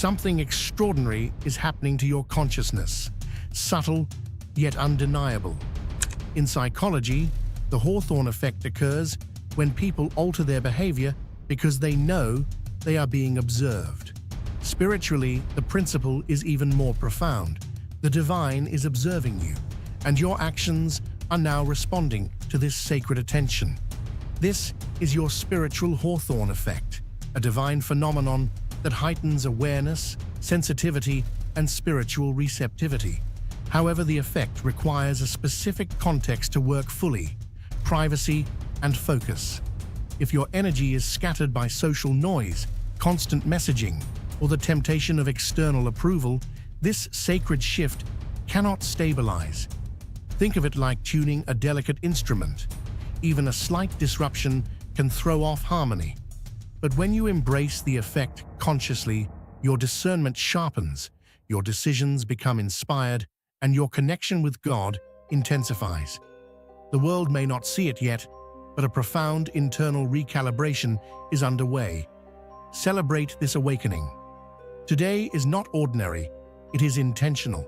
something extraordinary is happening to your consciousness, subtle yet undeniable. In psychology, the Hawthorne effect occurs when people alter their behavior because they know they are being observed. Spiritually, the principle is even more profound. The divine is observing you, and your actions are now responding to this sacred attention. This is your spiritual Hawthorne effect, a divine phenomenon that heightens awareness, sensitivity, and spiritual receptivity. However, the effect requires a specific context to work fully: privacy and focus. If your energy is scattered by social noise, constant messaging, or the temptation of external approval, this sacred shift cannot stabilize. Think of it like tuning a delicate instrument. Even a slight disruption can throw off harmony. But when you embrace the effect consciously, your discernment sharpens, your decisions become inspired, and your connection with God intensifies. The world may not see it yet, but a profound internal recalibration is underway. Celebrate this awakening. Today is not ordinary, it is intentional.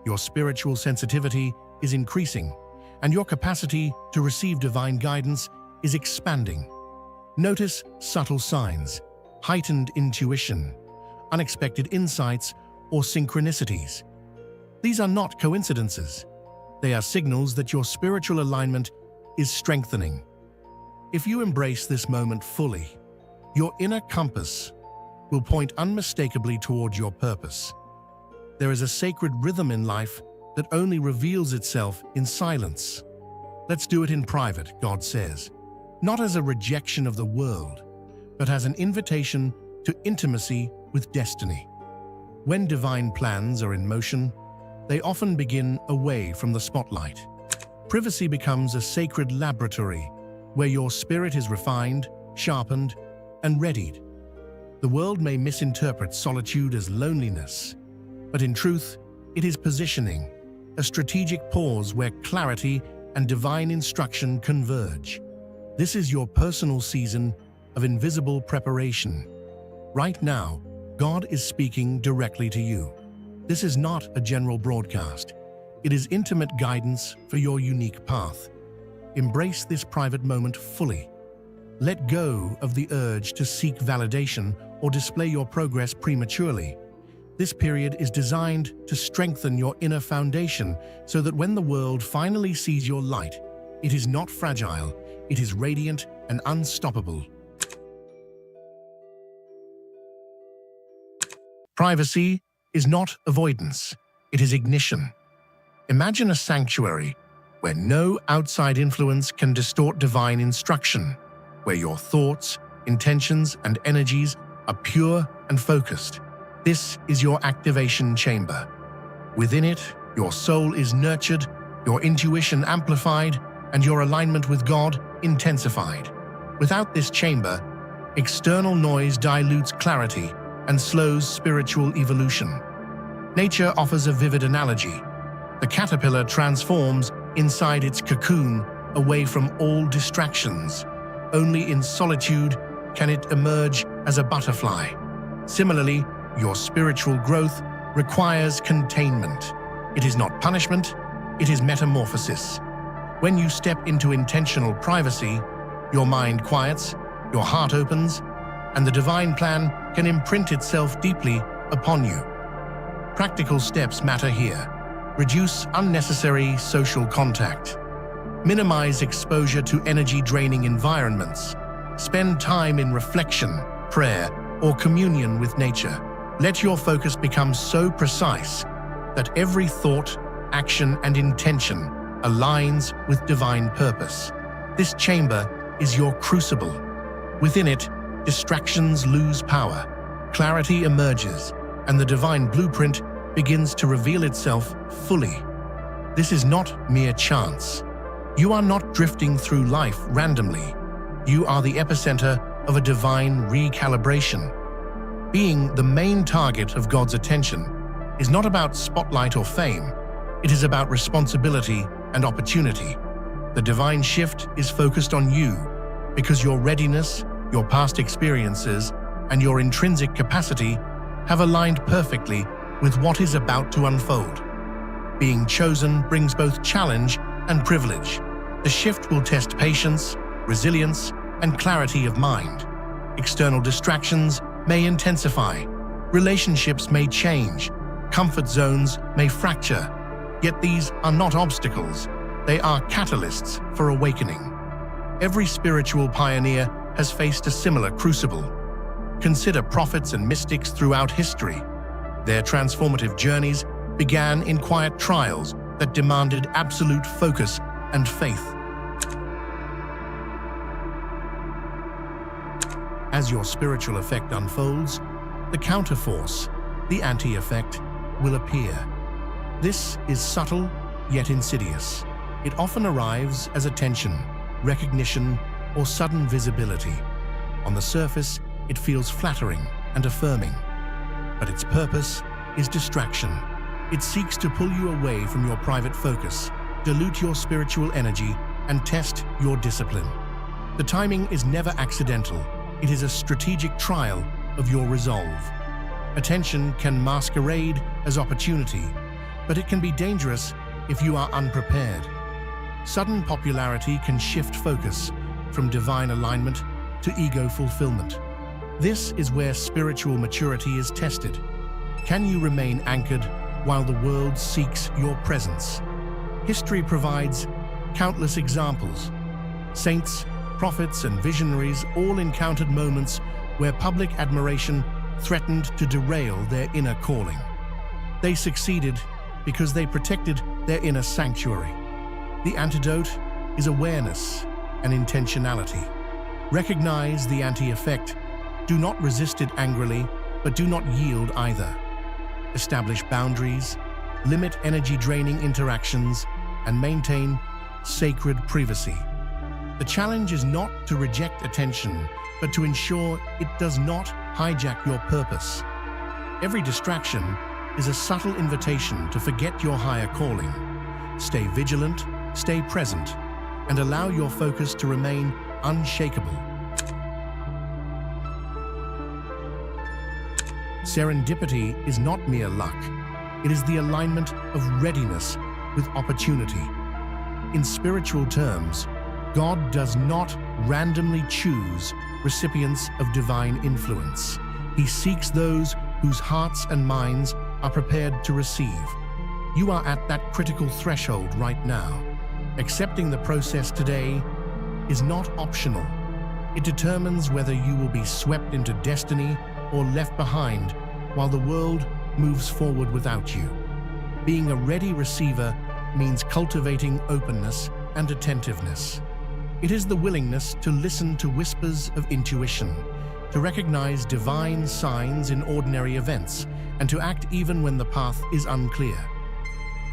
Your spiritual sensitivity is increasing, and your capacity to receive divine guidance is expanding. Notice subtle signs, heightened intuition, unexpected insights, or synchronicities. These are not coincidences. They are signals that your spiritual alignment is strengthening. If you embrace this moment fully, your inner compass will point unmistakably toward your purpose. There is a sacred rhythm in life that only reveals itself in silence. Let's do it in private, God says, not as a rejection of the world, but as an invitation to intimacy with destiny. When divine plans are in motion, they often begin away from the spotlight. Privacy becomes a sacred laboratory where your spirit is refined, sharpened, and readied. The world may misinterpret solitude as loneliness, but in truth, it is positioning, a strategic pause where clarity and divine instruction converge. This is your personal season of invisible preparation. Right now, God is speaking directly to you. This is not a general broadcast. It is intimate guidance for your unique path. Embrace this private moment fully. Let go of the urge to seek validation or display your progress prematurely. This period is designed to strengthen your inner foundation so that when the world finally sees your light, it is not fragile, it is radiant and unstoppable. Privacy is not avoidance, it is ignition. Imagine a sanctuary where no outside influence can distort divine instruction, where your thoughts, intentions, and energies are pure and focused. This is your activation chamber. Within it, your soul is nurtured, your intuition amplified, and your alignment with God intensified. Without this chamber, external noise dilutes clarity and slows spiritual evolution. Nature offers a vivid analogy. The caterpillar transforms inside its cocoon, away from all distractions. Only in solitude can it emerge as a butterfly. Similarly, your spiritual growth requires containment. It is not punishment, it is metamorphosis. When you step into intentional privacy, your mind quiets, your heart opens, and the divine plan can imprint itself deeply upon you. Practical steps matter here. Reduce unnecessary social contact. Minimize exposure to energy-draining environments. Spend time in reflection, prayer, or communion with nature. Let your focus become so precise that every thought, action, and intention aligns with divine purpose. This chamber is your crucible. Within it, distractions lose power, clarity emerges, and the divine blueprint begins to reveal itself fully. This is not mere chance. You are not drifting through life randomly. You are the epicenter of a divine recalibration. Being the main target of God's attention is not about spotlight or fame. It is about responsibility and opportunity. The divine shift is focused on you because your readiness, your past experiences, and your intrinsic capacity have aligned perfectly with what is about to unfold. Being chosen brings both challenge and privilege. The shift will test patience, resilience, and clarity of mind. External distractions may intensify. Relationships may change. Comfort zones may fracture. Yet these are not obstacles. They are catalysts for awakening. Every spiritual pioneer has faced a similar crucible. Consider prophets and mystics throughout history. Their transformative journeys began in quiet trials that demanded absolute focus and faith. As your spiritual effect unfolds, the counterforce, the anti-effect, will appear. This is subtle, yet insidious. It often arrives as attention, recognition, or sudden visibility. On the surface, it feels flattering and affirming, but its purpose is distraction. It seeks to pull you away from your private focus, dilute your spiritual energy, and test your discipline. The timing is never accidental. It is a strategic trial of your resolve. Attention can masquerade as opportunity, but it can be dangerous if you are unprepared. Sudden popularity can shift focus from divine alignment to ego fulfillment. This is where spiritual maturity is tested. Can you remain anchored while the world seeks your presence? History provides countless examples. Saints, prophets, and visionaries all encountered moments where public admiration threatened to derail their inner calling. They succeeded because they protected their inner sanctuary. The antidote is awareness and intentionality. Recognize the anti-effect. Do not resist it angrily, but do not yield either. Establish boundaries, limit energy-draining interactions, and maintain sacred privacy. The challenge is not to reject attention, but to ensure it does not hijack your purpose. Every distraction is a subtle invitation to forget your higher calling. Stay vigilant, stay present, and allow your focus to remain unshakable. Serendipity is not mere luck. It is the alignment of readiness with opportunity. In spiritual terms, God does not randomly choose recipients of divine influence. He seeks those whose hearts and minds are prepared to receive. You are at that critical threshold right now. Accepting the process today is not optional. It determines whether you will be swept into destiny or left behind while the world moves forward without you. Being a ready receiver means cultivating openness and attentiveness. It is the willingness to listen to whispers of intuition, to recognize divine signs in ordinary events, and to act even when the path is unclear.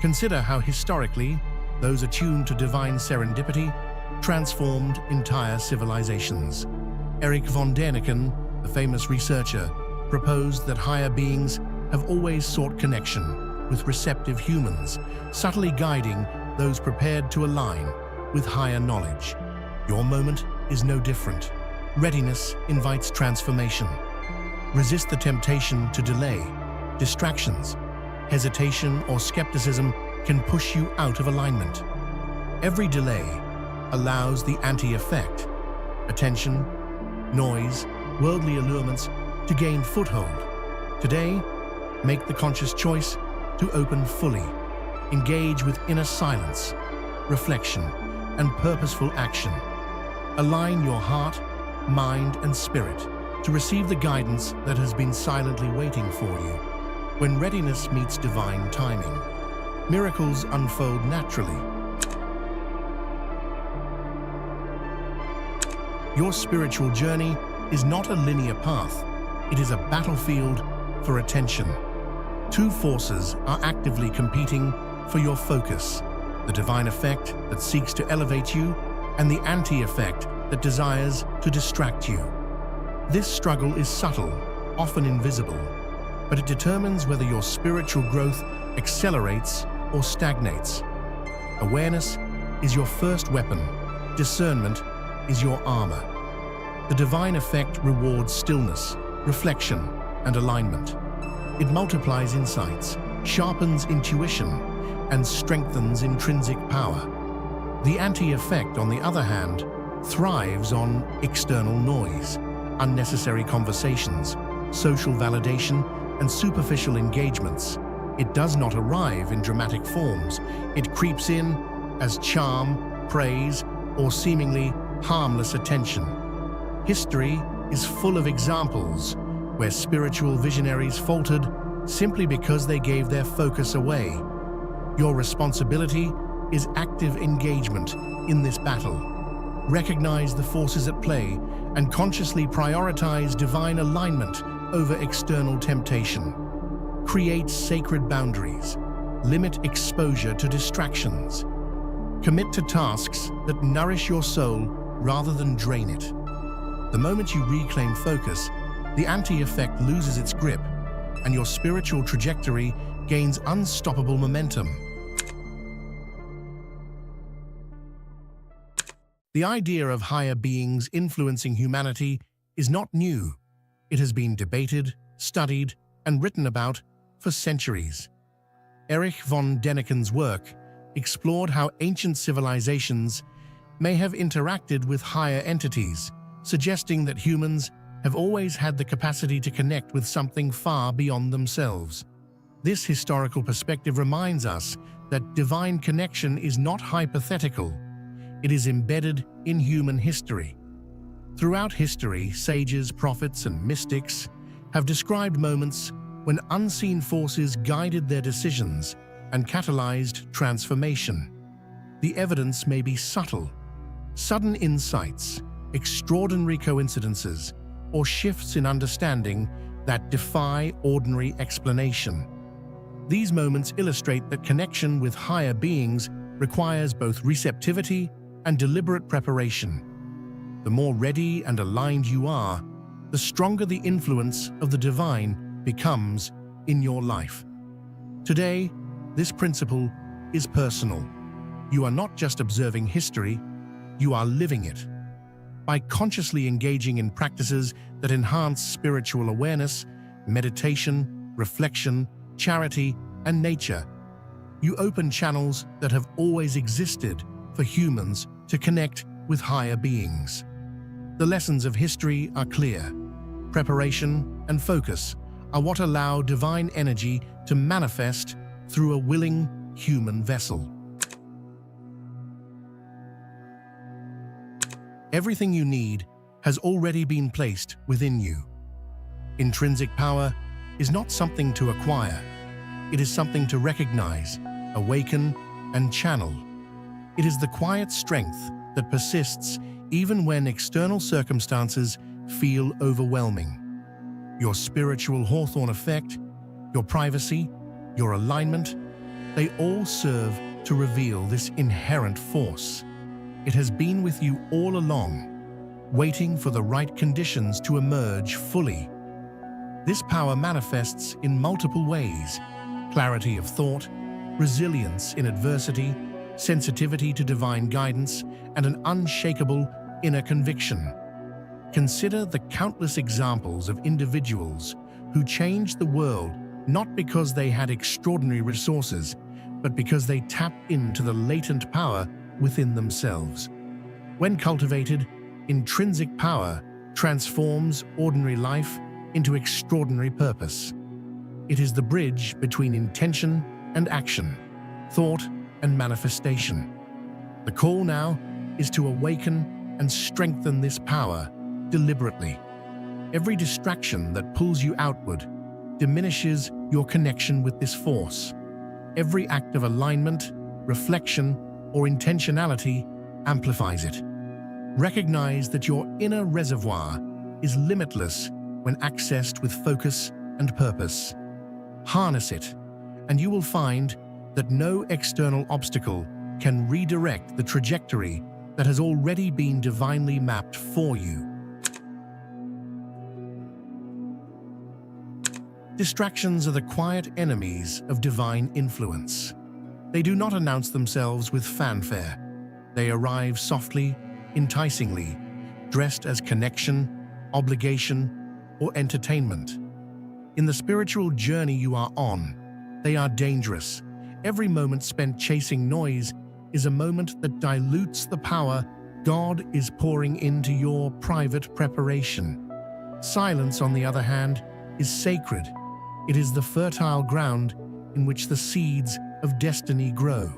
Consider how historically, those attuned to divine serendipity transformed entire civilizations. Erich von Däniken, the famous researcher, proposed that higher beings have always sought connection with receptive humans, subtly guiding those prepared to align with higher knowledge. Your moment is no different. Readiness invites transformation. Resist the temptation to delay. Distractions, hesitation, or skepticism can push you out of alignment. Every delay allows the anti-effect, attention, noise, worldly allurements, to gain foothold. Today, make the conscious choice to open fully. Engage with inner silence, reflection, and purposeful action. Align your heart, mind, and spirit to receive the guidance that has been silently waiting for you. When readiness meets divine timing, miracles unfold naturally. Your spiritual journey is not a linear path. It is a battlefield for attention. Two forces are actively competing for your focus: the divine effect that seeks to elevate you, and the anti-effect that desires to distract you. This struggle is subtle, often invisible, but it determines whether your spiritual growth accelerates or stagnates. Awareness is your first weapon. Discernment is your armor. The divine effect rewards stillness, reflection, and alignment. It multiplies insights, sharpens intuition, and strengthens intrinsic power. The anti-effect, on the other hand, thrives on external noise, unnecessary conversations, social validation, and superficial engagements. It does not arrive in dramatic forms. It creeps in as charm, praise, or seemingly harmless attention. History is full of examples where spiritual visionaries faltered simply because they gave their focus away. Your responsibility is active engagement in this battle. Recognize the forces at play and consciously prioritize divine alignment over external temptation. Create sacred boundaries. Limit exposure to distractions. Commit to tasks that nourish your soul rather than drain it. The moment you reclaim focus, the anti-effect loses its grip, and your spiritual trajectory gains unstoppable momentum. The idea of higher beings influencing humanity is not new. It has been debated, studied, and written about for centuries. Erich von Däniken's work explored how ancient civilizations may have interacted with higher entities, suggesting that humans have always had the capacity to connect with something far beyond themselves. This historical perspective reminds us that divine connection is not hypothetical. It is embedded in human history. Throughout history, sages, prophets, and mystics have described moments when unseen forces guided their decisions and catalyzed transformation. The evidence may be subtle: sudden insights, extraordinary coincidences, or shifts in understanding that defy ordinary explanation. These moments illustrate that connection with higher beings requires both receptivity and deliberate preparation. The more ready and aligned you are, the stronger the influence of the divine becomes in your life. Today, this principle is personal. You are not just observing history, you are living it. By consciously engaging in practices that enhance spiritual awareness, meditation, reflection, charity, and nature, you open channels that have always existed for humans to connect with higher beings. The lessons of history are clear. Preparation and focus are what allow divine energy to manifest through a willing human vessel. Everything you need has already been placed within you. Intrinsic power is not something to acquire. It is something to recognize, awaken, and channel. It is the quiet strength that persists even when external circumstances feel overwhelming. Your spiritual hawthorn effect, your privacy, your alignment, they all serve to reveal this inherent force. It has been with you all along, waiting for the right conditions to emerge fully. This power manifests in multiple ways: clarity of thought, resilience in adversity, sensitivity to divine guidance, and an unshakable inner conviction. Consider the countless examples of individuals who changed the world not because they had extraordinary resources, but because they tapped into the latent power within themselves. When cultivated, intrinsic power transforms ordinary life into extraordinary purpose. It is the bridge between intention and action, thought and manifestation. The call now is to awaken and strengthen this power deliberately. Every distraction that pulls you outward diminishes your connection with this force. Every act of alignment, reflection, or intentionality amplifies it. Recognize that your inner reservoir is limitless when accessed with focus and purpose. Harness it, and you will find that no external obstacle can redirect the trajectory that has already been divinely mapped for you. Distractions are the quiet enemies of divine influence. They do not announce themselves with fanfare. They arrive softly, enticingly, dressed as connection, obligation, or entertainment. In the spiritual journey you are on, they are dangerous. Every moment spent chasing noise is a moment that dilutes the power God is pouring into your private preparation. Silence, on the other hand, is sacred. It is the fertile ground in which the seeds of destiny grow.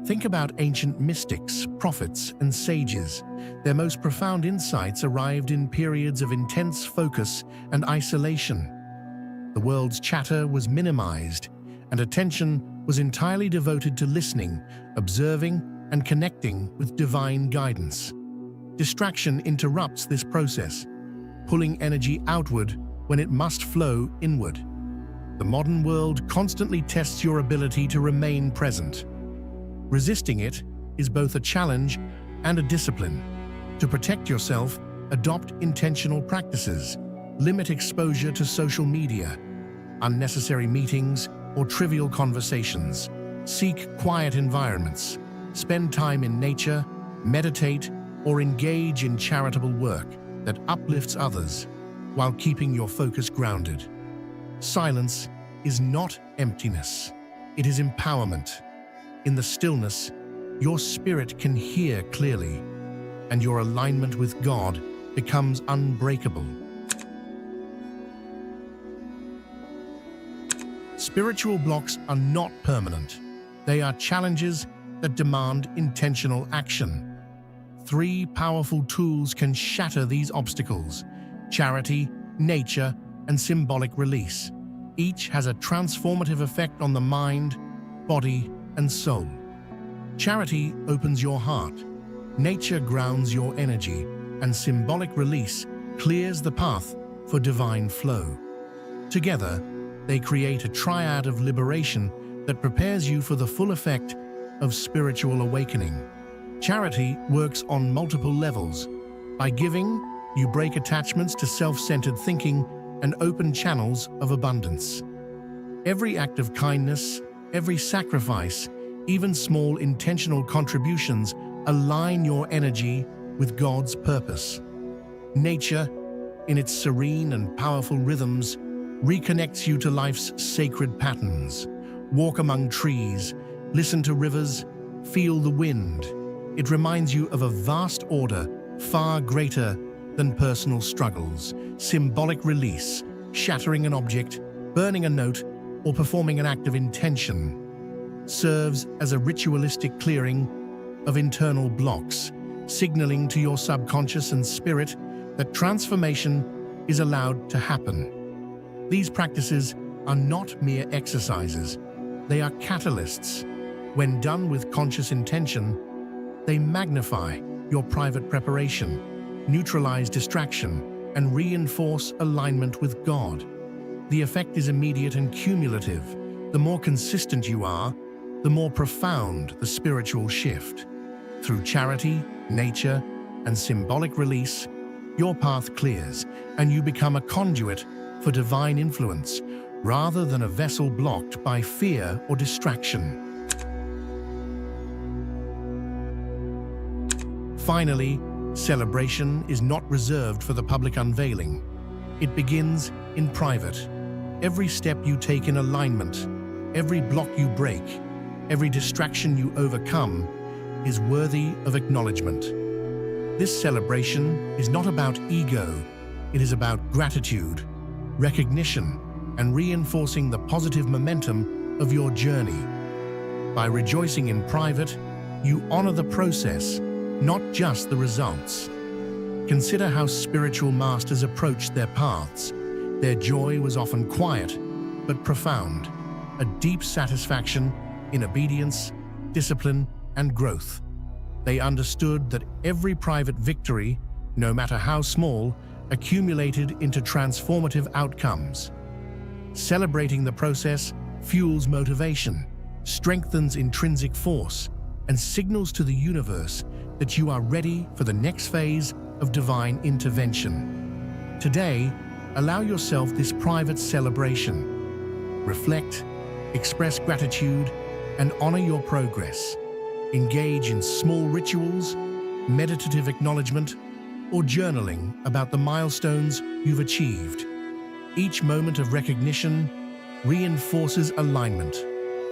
Think about ancient mystics, prophets, and sages. Their most profound insights arrived in periods of intense focus and isolation. The world's chatter was minimized, and attention was entirely devoted to listening, observing, and connecting with divine guidance. Distraction interrupts this process, pulling energy outward when it must flow inward. The modern world constantly tests your ability to remain present. Resisting it is both a challenge and a discipline. To protect yourself, adopt intentional practices, limit exposure to social media, unnecessary meetings, or trivial conversations. Seek quiet environments, spend time in nature, meditate, or engage in charitable work that uplifts others while keeping your focus grounded. Silence is not emptiness, it is empowerment. In the stillness, your spirit can hear clearly, and your alignment with God becomes unbreakable. Spiritual blocks are not permanent. They are challenges that demand intentional action. 3 powerful tools can shatter these obstacles: charity, nature, and symbolic release. Each has a transformative effect on the mind, body, and soul. Charity opens your heart, nature grounds your energy, and symbolic release clears the path for divine flow. Together, they create a triad of liberation that prepares you for the full effect of spiritual awakening. Charity works on multiple levels. By giving, you break attachments to self-centered thinking and open channels of abundance. Every act of kindness, every sacrifice, even small intentional contributions align your energy with God's purpose. Nature, in its serene and powerful rhythms, reconnects you to life's sacred patterns. Walk among trees, listen to rivers, feel the wind. It reminds you of a vast order far greater than personal struggles. Symbolic release, shattering an object, burning a note, or performing an act of intention, serves as a ritualistic clearing of internal blocks, signaling to your subconscious and spirit that transformation is allowed to happen. These practices are not mere exercises, they are catalysts. When done with conscious intention, they magnify your private preparation, neutralize distraction, and reinforce alignment with God. The effect is immediate and cumulative. The more consistent you are, the more profound the spiritual shift. Through charity, nature, and symbolic release, your path clears, and you become a conduit for divine influence, rather than a vessel blocked by fear or distraction. Finally, celebration is not reserved for the public unveiling. It begins in private. Every step you take in alignment, every block you break, every distraction you overcome is worthy of acknowledgement. This celebration is not about ego, it is about gratitude, recognition, and reinforcing the positive momentum of your journey. By rejoicing in private, you honor the process, not just the results. Consider how spiritual masters approached their paths. Their joy was often quiet, but profound, a deep satisfaction in obedience, discipline, and growth. They understood that every private victory, no matter how small, accumulated into transformative outcomes. Celebrating the process fuels motivation, strengthens intrinsic force, and signals to the universe that you are ready for the next phase of divine intervention. Today, allow yourself this private celebration. Reflect, express gratitude, and honor your progress. Engage in small rituals, meditative acknowledgement, or journaling about the milestones you've achieved. Each moment of recognition reinforces alignment,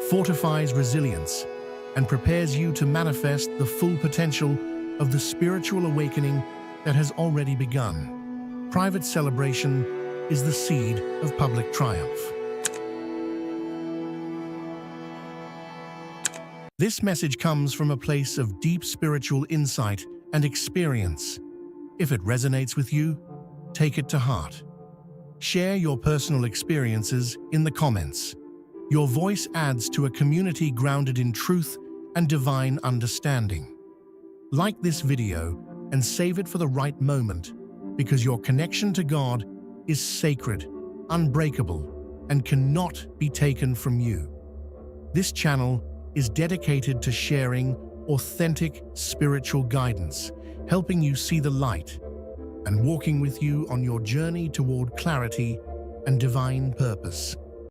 fortifies resilience, and prepares you to manifest the full potential of the spiritual awakening that has already begun. Private celebration is the seed of public triumph. This message comes from a place of deep spiritual insight and experience. If it resonates with you, take it to heart. Share your personal experiences in the comments. Your voice adds to a community grounded in truth and divine understanding. Like this video and save it for the right moment, because your connection to God is sacred, unbreakable, and cannot be taken from you. This channel is dedicated to sharing authentic spiritual guidance, helping you see the light, and walking with you on your journey toward clarity and divine purpose.